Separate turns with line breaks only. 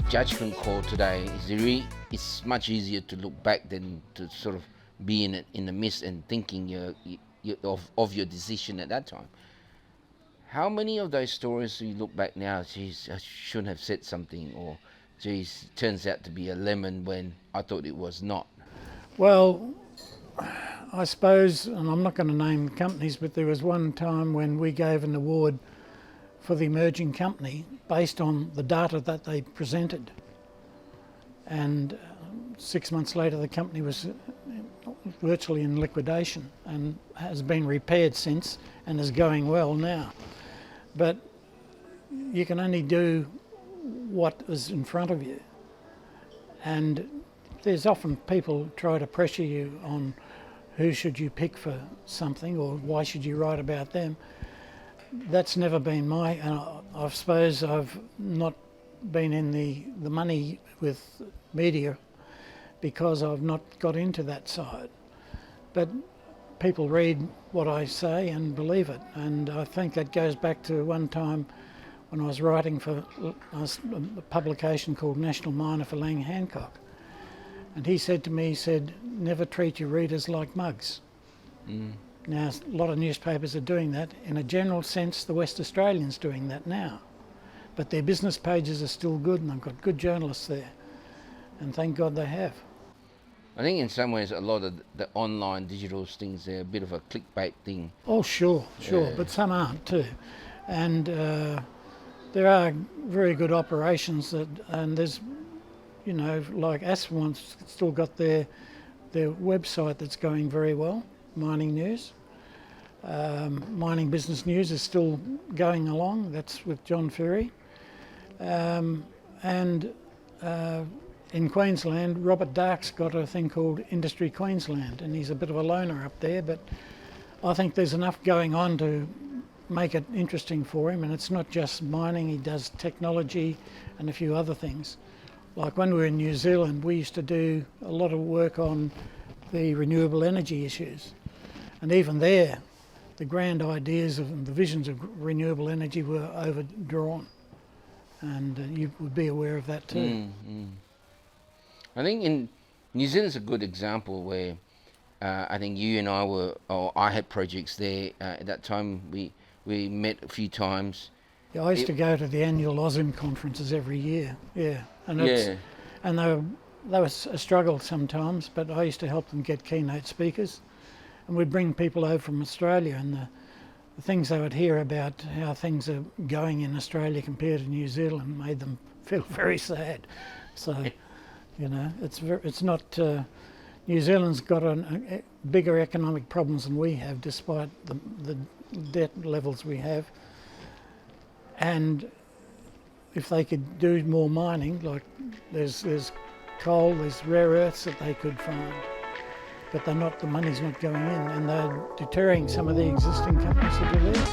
judgment call today. It's much easier to look back than to sort of be in the midst and thinking of your decision at that time. How many of those stories do you look back now, geez, I shouldn't have said something, or geez, turns out to be a lemon when I thought it was not?
Well, I suppose, and I'm not going to name companies, but there was one time when we gave an award for the emerging company based on the data that they presented. And 6 months later, the company was virtually in liquidation and has been repaired since and is going well now. But you can only do what is in front of you. And there's often people try to pressure you on who should you pick for something or why should you write about them. That's never been and I suppose I've not been in the money with media because I've not got into that side. But people read what I say and believe it, and I think that goes back to one time when I was writing for a publication called National Miner for Lang Hancock, and he said to me, never treat your readers like mugs. Now, a lot of newspapers are doing that. In a general sense, the West Australian's doing that now. But their business pages are still good and they've got good journalists there. And thank God they have.
I think in some ways a lot of the online digital things, they're a bit of a clickbait thing.
Oh, sure, yeah. But some aren't too. And there are very good operations and there's, like Aspen's still got their website that's going very well, Mining News. Mining Business News is still going along, that's with John Ferry. In Queensland, Robert Dark's got a thing called Industry Queensland, and he's a bit of a loner up there, but I think there's enough going on to make it interesting for him, and it's not just mining, he does technology and a few other things. Like when we were in New Zealand, we used to do a lot of work on the renewable energy issues, and even there, the grand ideas and the visions of renewable energy were overdrawn, and you would be aware of that too.
I think in New Zealand's a good example where I think you and I had projects there. At that time, we met a few times.
Yeah, I used to go to the annual AUSIM conferences every year. Yeah, and they were a struggle sometimes, but I used to help them get keynote speakers. And we'd bring people over from Australia, and the things they would hear about how things are going in Australia compared to New Zealand made them feel very sad. So, it's not. New Zealand's got a bigger economic problems than we have, despite the debt levels we have. And if they could do more mining, like there's coal, there's rare earths that they could find. But the money's not going in, and they're deterring some of the existing companies that are there.